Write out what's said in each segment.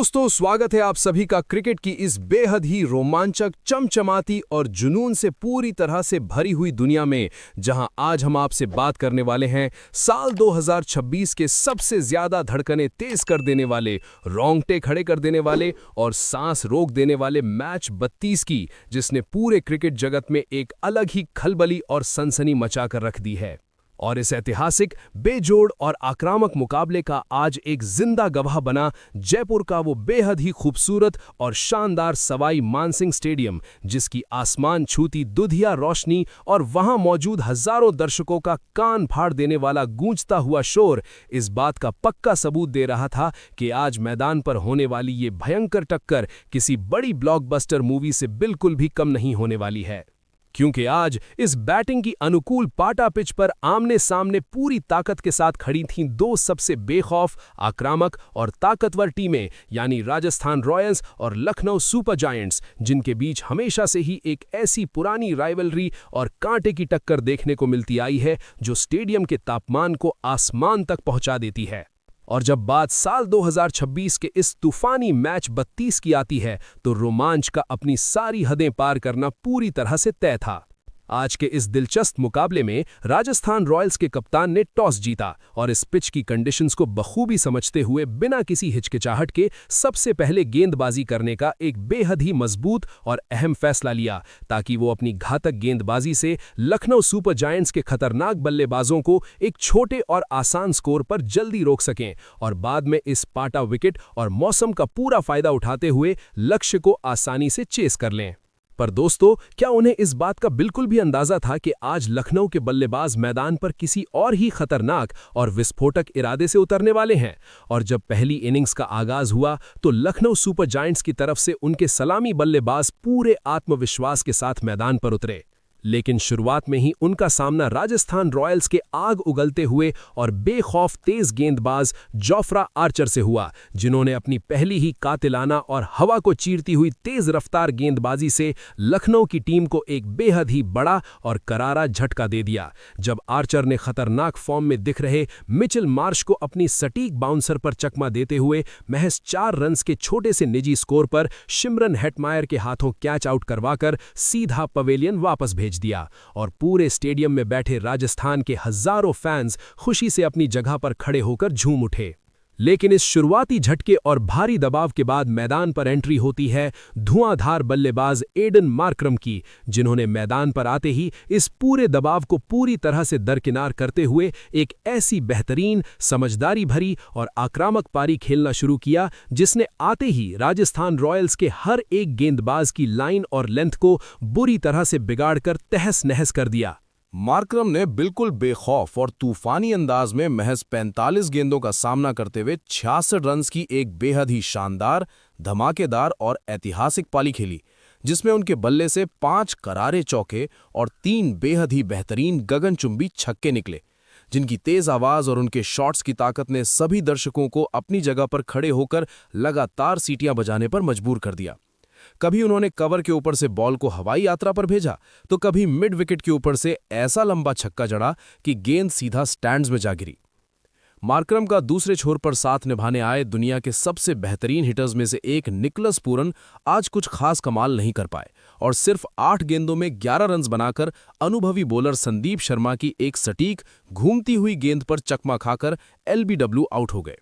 दोस्तों, स्वागत है आप सभी का क्रिकेट की इस बेहद ही रोमांचक, चमचमाती और जुनून से पूरी तरह से भरी हुई दुनिया में, जहां आज हम आपसे बात करने वाले हैं साल 2026 के सबसे ज्यादा धड़कनें तेज कर देने वाले, रोंगटे खड़े कर देने वाले और सांस रोक देने वाले मैच 32 की, जिसने पूरे क्रिकेट जगत में एक अलग ही खलबली और सनसनी मचाकर रख दी है। और इस ऐतिहासिक, बेजोड़ और आक्रामक मुकाबले का आज एक जिंदा गवाह बना जयपुर का वो बेहद ही खूबसूरत और शानदार सवाई मानसिंह स्टेडियम, जिसकी आसमान छूती दुधिया रोशनी और वहां मौजूद हजारों दर्शकों का कान फाड़ देने वाला गूंजता हुआ शोर इस बात का पक्का सबूत दे रहा था कि आज मैदान पर होने वाली ये भयंकर टक्कर किसी बड़ी ब्लॉकबस्टर मूवी से बिल्कुल भी कम नहीं होने वाली है। क्योंकि आज इस बैटिंग की अनुकूल पाटा पिच पर आमने सामने पूरी ताकत के साथ खड़ी थीं दो सबसे बेखौफ, आक्रामक और ताकतवर टीमें, यानी राजस्थान रॉयल्स और लखनऊ सुपर जायंट्स, जिनके बीच हमेशा से ही एक ऐसी पुरानी राइवलरी और कांटे की टक्कर देखने को मिलती आई है जो स्टेडियम के तापमान को आसमान तक पहुंचा देती है। और जब बात साल 2026 के इस तूफानी मैच 32 की आती है, तो रोमांच का अपनी सारी हदें पार करना पूरी तरह से तय था। आज के इस दिलचस्प मुकाबले में राजस्थान रॉयल्स के कप्तान ने टॉस जीता और इस पिच की कंडीशंस को बखूबी समझते हुए बिना किसी हिचकिचाहट के सबसे पहले गेंदबाजी करने का एक बेहद ही मजबूत और अहम फैसला लिया, ताकि वो अपनी घातक गेंदबाजी से लखनऊ सुपर जायंट्स के खतरनाक बल्लेबाजों को एक छोटे और आसान स्कोर पर जल्दी रोक सकें और बाद में इस पाटा विकेट और मौसम का पूरा फायदा उठाते हुए लक्ष्य को आसानी से चेस कर लें। पर दोस्तों, क्या उन्हें इस बात का बिल्कुल भी अंदाजा था कि आज लखनऊ के बल्लेबाज मैदान पर किसी और ही खतरनाक और विस्फोटक इरादे से उतरने वाले हैं? और जब पहली इनिंग्स का आगाज हुआ तो लखनऊ सुपर जायंट्स की तरफ से उनके सलामी बल्लेबाज पूरे आत्मविश्वास के साथ मैदान पर उतरे। लेकिन शुरुआत में ही उनका सामना राजस्थान रॉयल्स के आग उगलते हुए और बेखौफ तेज गेंदबाज जोफ्रा आर्चर से हुआ, जिन्होंने अपनी पहली ही कातिलाना और हवा को चीरती हुई तेज रफ्तार गेंदबाजी से लखनऊ की टीम को एक बेहद ही बड़ा और करारा झटका दे दिया। जब आर्चर ने खतरनाक फॉर्म में दिख रहे मिचेल मार्श को अपनी सटीक बाउंसर पर चकमा देते हुए महज 4 रन्स के छोटे से निजी स्कोर पर शिमरन हेटमायर के हाथों कैच आउट करवाकर सीधा पवेलियन वापस भेज दिया, और पूरे स्टेडियम में बैठे राजस्थान के हजारों फैंस खुशी से अपनी जगह पर खड़े होकर झूम उठे। लेकिन इस शुरुआती झटके और भारी दबाव के बाद मैदान पर एंट्री होती है धुआंधार बल्लेबाज एडन मार्करम की, जिन्होंने मैदान पर आते ही इस पूरे दबाव को पूरी तरह से दरकिनार करते हुए एक ऐसी बेहतरीन, समझदारी भरी और आक्रामक पारी खेलना शुरू किया, जिसने आते ही राजस्थान रॉयल्स के हर एक गेंदबाज की लाइन और लेंथ को बुरी तरह से बिगाड़कर तहस नहस कर दिया। मार्करम ने बिल्कुल बेखौफ और तूफानी अंदाज में महज 45 गेंदों का सामना करते हुए 66 रन्स की एक बेहद ही शानदार, धमाकेदार और ऐतिहासिक पारी खेली, जिसमें उनके बल्ले से 5 करारे चौके और 3 बेहद ही बेहतरीन गगनचुंबी छक्के निकले, जिनकी तेज आवाज और उनके शॉट्स की ताकत ने सभी दर्शकों को अपनी जगह पर खड़े होकर लगातार सीटियां बजाने पर मजबूर कर दिया। कभी उन्होंने कवर के ऊपर से बॉल को हवाई यात्रा पर भेजा, तो कभी मिड विकेट के ऊपर से ऐसा लंबा छक्का जड़ा कि गेंद सीधा स्टैंड्स में जा गिरी। मार्करम का दूसरे छोर पर साथ निभाने आए दुनिया के सबसे बेहतरीन हिटर्स में से एक निकोलस पूरन आज कुछ खास कमाल नहीं कर पाए और सिर्फ 8 गेंदों में 11 रन्स बनाकर अनुभवी बॉलर संदीप शर्मा की एक सटीक घूमती हुई गेंद पर चकमा खाकर एलबीडब्ल्यू आउट हो गए,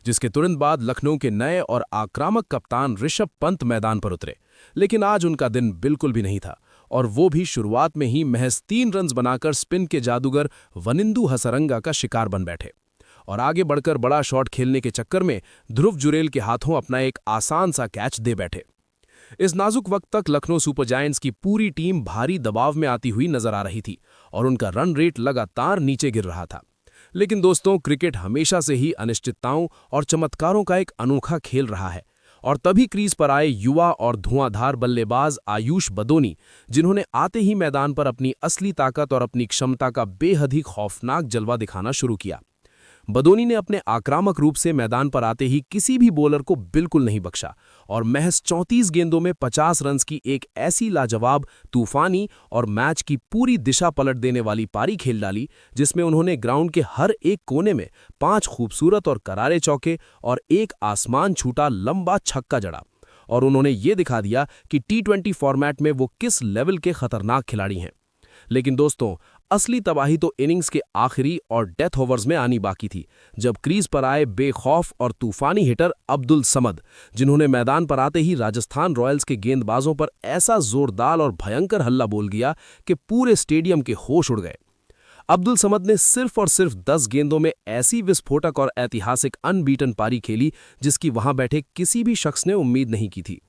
जिसके तुरंत बाद लखनऊ के नए और आक्रामक कप्तान ऋषभ पंत मैदान पर उतरे। लेकिन आज उनका दिन बिल्कुल भी नहीं था, और वो भी शुरुआत में ही महज 3 रन्स बनाकर स्पिन के जादूगर वनिंदु हसरंगा का शिकार बन बैठे और आगे बढ़कर बड़ा शॉट खेलने के चक्कर में ध्रुव जुरेल के हाथों अपना एक आसान सा कैच दे बैठे। इस नाजुक वक्त तक लखनऊ सुपर जायंट्स की पूरी टीम भारी दबाव में आती हुई नजर आ रही थी और उनका रन रेट लगातार नीचे गिर रहा था। लेकिन दोस्तों, क्रिकेट हमेशा से ही अनिश्चितताओं और चमत्कारों का एक अनोखा खेल रहा है, और तभी क्रीज पर आए युवा और धुआंधार बल्लेबाज आयुष बदोनी, जिन्होंने आते ही मैदान पर अपनी असली ताकत और अपनी क्षमता का बेहद ही खौफनाक जलवा दिखाना शुरू किया। बदोनी ने अपने आक्रामक रूप से मैदान पर आते ही किसी भी बॉलर को बिल्कुल नहीं बख्शा और महज 34 गेंदों में 50 रन्स की एक ऐसी लाजवाब, तूफानी और मैच की पूरी दिशा पलट देने वाली पारी खेल डाली, जिसमें उन्होंने ग्राउंड के हर एक कोने में 5 खूबसूरत और करारे चौके और एक आसमान छूटा लंबा छक्का जड़ा। और उन्होंने ये दिखा दिया कि टी20 फॉर्मेट में वो किस लेवल के खतरनाक खिलाड़ी हैं। लेकिन दोस्तों, असली तबाही तो इनिंग्स के आखिरी और डेथ ओवर्स में आनी बाकी थी, जब क्रीज पर आए बेखौफ और तूफानी हिटर अब्दुल समद, जिन्होंने मैदान पर आते ही राजस्थान रॉयल्स के गेंदबाजों पर ऐसा जोरदार और भयंकर हल्ला बोल दिया कि पूरे स्टेडियम के होश उड़ गए। अब्दुल समद ने सिर्फ और सिर्फ 10 गेंदों में ऐसी विस्फोटक और ऐतिहासिक अनबीटन पारी खेली जिसकी वहां बैठे किसी भी शख्स ने उम्मीद नहीं की थी।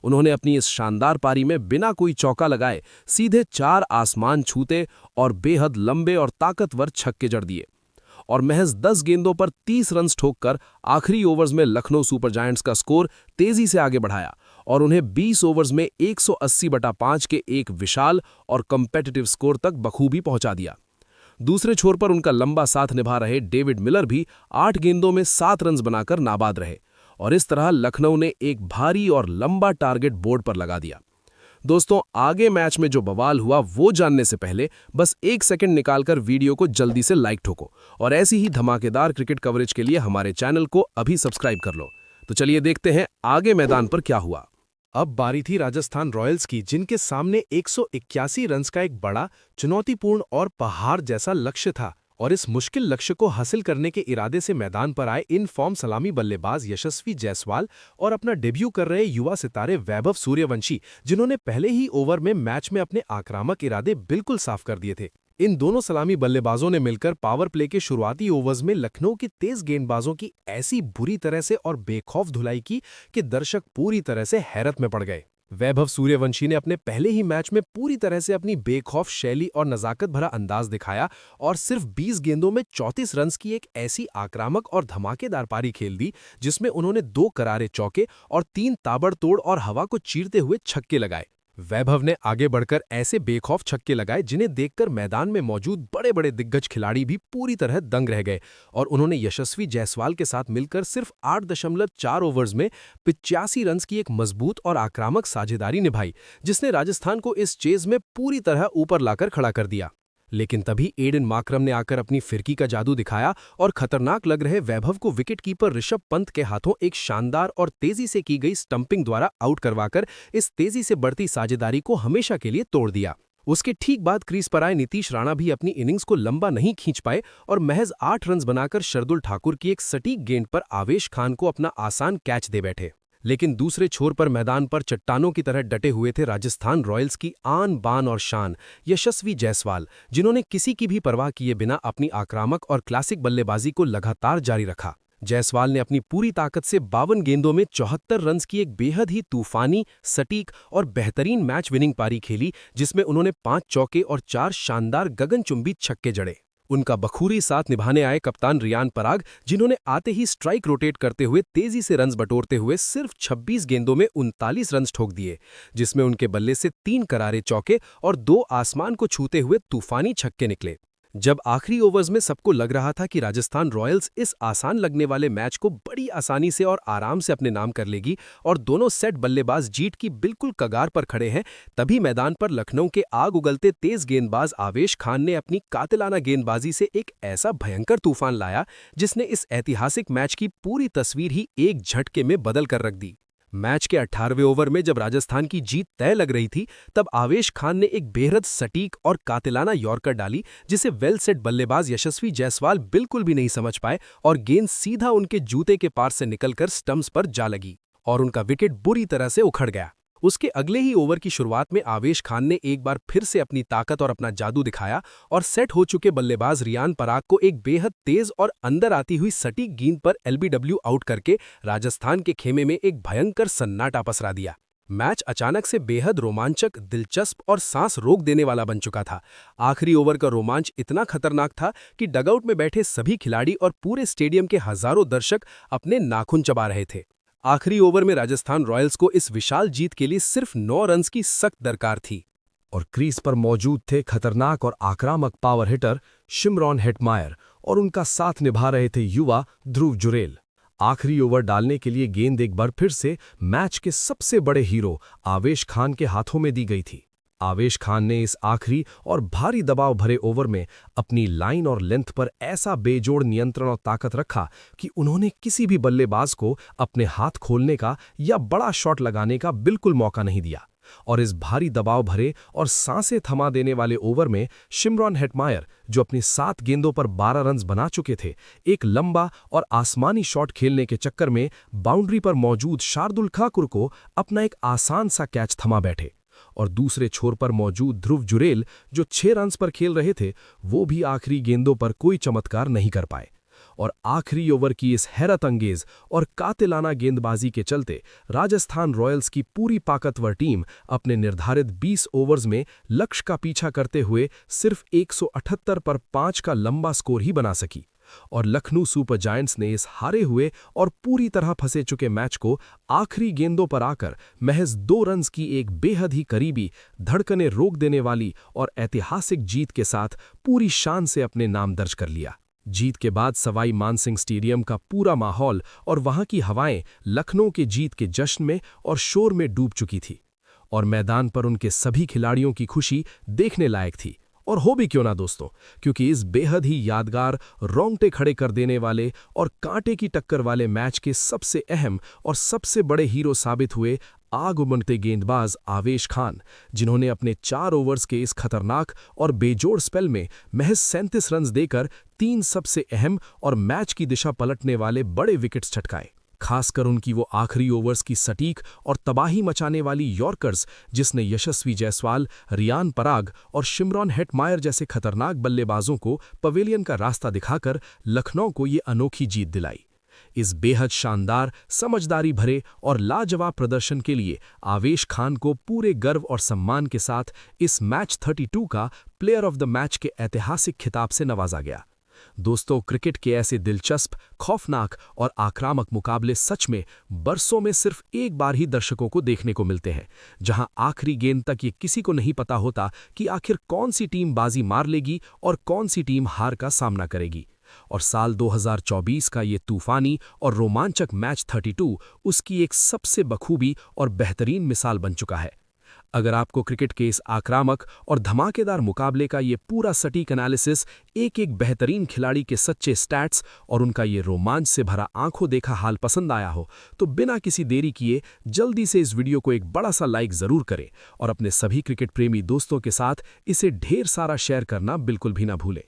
उन्होंने अपनी इस शानदार पारी में बिना कोई चौका लगाए सीधे 4 आसमान छूते और बेहद लंबे और ताकतवर छक्के जड़ दिए और महज 10 गेंदों पर 30 रन्स ठोककर आखिरी ओवर्स में लखनऊ सुपर जायंट्स का स्कोर तेजी से आगे बढ़ाया और उन्हें 20 ओवर्स में 180/5 के एक विशाल और कम्पेटिटिव स्कोर तक बखूबी पहुंचा दिया। दूसरे छोर पर उनका लंबा साथ निभा रहे डेविड मिलर भी 8 गेंदों में 7 रन्स बनाकर नाबाद रहे और इस तरह लखनऊ ने एक भारी और लंबा टारगेट बोर्ड पर लगा दिया। दोस्तों, आगे मैच में जो बवाल हुआ वो जानने से पहले बस 1 सेकंड निकालकर वीडियो को जल्दी से लाइक ठोको और ऐसी ही धमाकेदार क्रिकेट कवरेज के लिए हमारे चैनल को अभी सब्सक्राइब कर लो। तो चलिए देखते हैं आगे मैदान पर क्या हुआ। अब बारी थी राजस्थान रॉयल्स की, जिनके सामने 181 रन्स का एक बड़ा, चुनौतीपूर्ण और पहाड़ जैसा लक्ष्य था और इस मुश्किल लक्ष्य को हासिल करने के इरादे से मैदान पर आए इन फॉर्म सलामी बल्लेबाज यशस्वी जायसवाल और अपना डेब्यू कर रहे युवा सितारे वैभव सूर्यवंशी, जिन्होंने पहले ही ओवर में मैच में अपने आक्रामक इरादे बिल्कुल साफ कर दिए थे। इन दोनों सलामी बल्लेबाजों ने मिलकर पावर प्ले के शुरुआती ओवर्स में लखनऊ के तेज गेंदबाजों की ऐसी बुरी तरह से और बेखौफ धुलाई की कि दर्शक पूरी तरह से हैरत में पड़ गए। वैभव सूर्यवंशी ने अपने पहले ही मैच में पूरी तरह से अपनी बेखौफ शैली और नजाकत भरा अंदाज दिखाया और सिर्फ 20 गेंदों में 34 रन्स की एक ऐसी आक्रामक और धमाकेदार पारी खेल दी, जिसमें उन्होंने 2 करारे चौके और 3 ताबड़तोड़ और हवा को चीरते हुए छक्के लगाए। वैभव ने आगे बढ़कर ऐसे बेखौफ छक्के लगाए जिन्हें देखकर मैदान में मौजूद बड़े बड़े दिग्गज खिलाड़ी भी पूरी तरह दंग रह गए और उन्होंने यशस्वी जायसवाल के साथ मिलकर सिर्फ 8.4 ओवर्स में 85 रन्स की एक मजबूत और आक्रामक साझेदारी निभाई, जिसने राजस्थान को इस चेज में पूरी तरह ऊपर लाकर खड़ा कर दिया। लेकिन तभी एडन मार्करम ने आकर अपनी फिरकी का जादू दिखाया और खतरनाक लग रहे वैभव को विकेटकीपर ऋषभ पंत के हाथों एक शानदार और तेजी से की गई स्टंपिंग द्वारा आउट करवाकर इस तेजी से बढ़ती साझेदारी को हमेशा के लिए तोड़ दिया। उसके ठीक बाद क्रीज पर आए नीतीश राणा भी अपनी इनिंग्स को लंबा नहीं खींच पाए और महज 8 रन्स बनाकर शार्दुल ठाकुर की एक सटीक गेंद पर आवेश खान को अपना आसान कैच दे बैठे। लेकिन दूसरे छोर पर मैदान पर चट्टानों की तरह डटे हुए थे राजस्थान रॉयल्स की आन बान और शान यशस्वी जायसवाल, जिन्होंने किसी की भी परवाह किए बिना अपनी आक्रामक और क्लासिक बल्लेबाजी को लगातार जारी रखा। जायसवाल ने अपनी पूरी ताकत से 52 गेंदों में 74 रन्स की एक बेहद ही तूफानी, सटीक और बेहतरीन मैच विनिंग पारी खेली, जिसमें उन्होंने 5 चौके और 4 शानदार गगनचुंबी छक्के जड़े। उनका बखूरी साथ निभाने आए कप्तान रियान पराग, जिन्होंने आते ही स्ट्राइक रोटेट करते हुए तेजी से रन्स बटोरते हुए सिर्फ 26 गेंदों में 39 रन्स ठोक दिए, जिसमें उनके बल्ले से 3 करारे चौके और 2 आसमान को छूते हुए तूफानी छक्के निकले। जब आखिरी ओवर्स में सबको लग रहा था कि राजस्थान रॉयल्स इस आसान लगने वाले मैच को बड़ी आसानी से और आराम से अपने नाम कर लेगी और दोनों सेट बल्लेबाज जीत की बिल्कुल कगार पर खड़े हैं, तभी मैदान पर लखनऊ के आग उगलते तेज गेंदबाज आवेश खान ने अपनी कातिलाना गेंदबाजी से एक ऐसा भयंकर तूफान लाया, जिसने इस ऐतिहासिक मैच की पूरी तस्वीर ही एक झटके में बदल कर रख दी। मैच के 18वें ओवर में जब राजस्थान की जीत तय लग रही थी, तब आवेश खान ने एक बेहद सटीक और कातिलाना यॉर्कर डाली, जिसे वेल सेट बल्लेबाज यशस्वी जायसवाल बिल्कुल भी नहीं समझ पाए और गेंद सीधा उनके जूते के पार से निकलकर स्टंप्स पर जा लगी और उनका विकेट बुरी तरह से उखड़ गया। उसके अगले ही ओवर की शुरुआत में आवेश खान ने एक बार फिर से अपनी ताकत और अपना जादू दिखाया और सेट हो चुके बल्लेबाज रियान पराग को एक बेहद तेज और अंदर आती हुई सटीक गेंद पर एलबीडब्ल्यू आउट करके राजस्थान के खेमे में एक भयंकर सन्नाटा पसरा दिया। मैच अचानक से बेहद रोमांचक, दिलचस्प और सांस रोक देने वाला बन चुका था। आखिरी ओवर का रोमांच इतना खतरनाक था कि डगआउट में बैठे सभी खिलाड़ी और पूरे स्टेडियम के हजारों दर्शक अपने नाखून चबा रहे थे। आखिरी ओवर में राजस्थान रॉयल्स को इस विशाल जीत के लिए सिर्फ 9 रन्स की सख्त दरकार थी और क्रीज पर मौजूद थे खतरनाक और आक्रामक पावर हिटर शिमरॉन हेटमायर और उनका साथ निभा रहे थे युवा ध्रुव जुरेल। आखिरी ओवर डालने के लिए गेंद एक बार फिर से मैच के सबसे बड़े हीरो आवेश खान के हाथों में दी गई थी। आवेश खान ने इस आखिरी और भारी दबाव भरे ओवर में अपनी लाइन और लेंथ पर ऐसा बेजोड़ नियंत्रण और ताकत रखा कि उन्होंने किसी भी बल्लेबाज को अपने हाथ खोलने का या बड़ा शॉट लगाने का बिल्कुल मौका नहीं दिया। और इस भारी दबाव भरे और सांसें थमा देने वाले ओवर में शिमरॉन हेटमायर, जो अपनी 7 गेंदों पर 12 रन्स बना चुके थे, एक लंबा और आसमानी शॉट खेलने के चक्कर में बाउंड्री पर मौजूद शार्दुल ठाकुर को अपना एक आसान सा कैच थमा बैठे। और दूसरे छोर पर मौजूद ध्रुव जुरेल, जो 6 रन्स पर खेल रहे थे, वो भी आखिरी गेंदों पर कोई चमत्कार नहीं कर पाए। और आखिरी ओवर की इस हैरत अंगेज और कातिलाना गेंदबाजी के चलते राजस्थान रॉयल्स की पूरी ताकतवर टीम अपने निर्धारित 20 ओवर्स में लक्ष्य का पीछा करते हुए सिर्फ 178 पर 5 का लंबा स्कोर ही बना सकी। और लखनऊ सुपर जायंट्स ने इस हारे हुए और पूरी तरह फंसे चुके मैच को आखिरी गेंदों पर आकर महज 2 रन्स की एक बेहद ही करीबी, धड़कनें रोक देने वाली और ऐतिहासिक जीत के साथ पूरी शान से अपने नाम दर्ज कर लिया। जीत के बाद सवाई मानसिंह स्टेडियम का पूरा माहौल और वहां की हवाएं लखनऊ के जीत के जश्न में और शोर में डूब चुकी थी। और मैदान पर उनके सभी खिलाड़ियों की खुशी देखने लायक थी। और हो भी क्यों ना दोस्तों, क्योंकि इस बेहद ही यादगार, रोंगटे खड़े कर देने वाले और कांटे की टक्कर वाले मैच के सबसे अहम और सबसे बड़े हीरो साबित हुए आग उमड़ते गेंदबाज आवेश खान, जिन्होंने अपने 4 ओवर्स के इस खतरनाक और बेजोड़ स्पेल में महज 37 रन्स देकर 3 सबसे अहम और मैच की दिशा पलटने वाले बड़े विकेट्स छटकाए। खासकर उनकी वो आखिरी ओवर्स की सटीक और तबाही मचाने वाली यॉर्कर्स, जिसने यशस्वी जायसवाल, रियान पराग और शिमरॉन हेटमायर जैसे खतरनाक बल्लेबाजों को पवेलियन का रास्ता दिखाकर लखनऊ को ये अनोखी जीत दिलाई। इस बेहद शानदार, समझदारी भरे और लाजवाब प्रदर्शन के लिए आवेश खान को पूरे गर्व और सम्मान के साथ इस मैच 32 का प्लेयर ऑफ द मैच के ऐतिहासिक खिताब से नवाजा गया। दोस्तों, क्रिकेट के ऐसे दिलचस्प, खौफनाक और आक्रामक मुकाबले सच में बरसों में सिर्फ एक बार ही दर्शकों को देखने को मिलते हैं, जहां आखिरी गेंद तक ये किसी को नहीं पता होता कि आखिर कौन सी टीम बाजी मार लेगी और कौन सी टीम हार का सामना करेगी। और साल 2024 का ये तूफानी और रोमांचक मैच 32 उसकी एक सबसे बखूबी और बेहतरीन मिसाल बन चुका है। अगर आपको क्रिकेट के इस आक्रामक और धमाकेदार मुकाबले का ये पूरा सटीक एनालिसिस, एक एक बेहतरीन खिलाड़ी के सच्चे स्टैट्स और उनका ये रोमांच से भरा आंखों देखा हाल पसंद आया हो, तो बिना किसी देरी किए जल्दी से इस वीडियो को एक बड़ा सा लाइक ज़रूर करें और अपने सभी क्रिकेट प्रेमी दोस्तों के साथ इसे ढेर सारा शेयर करना बिल्कुल भी ना भूलें।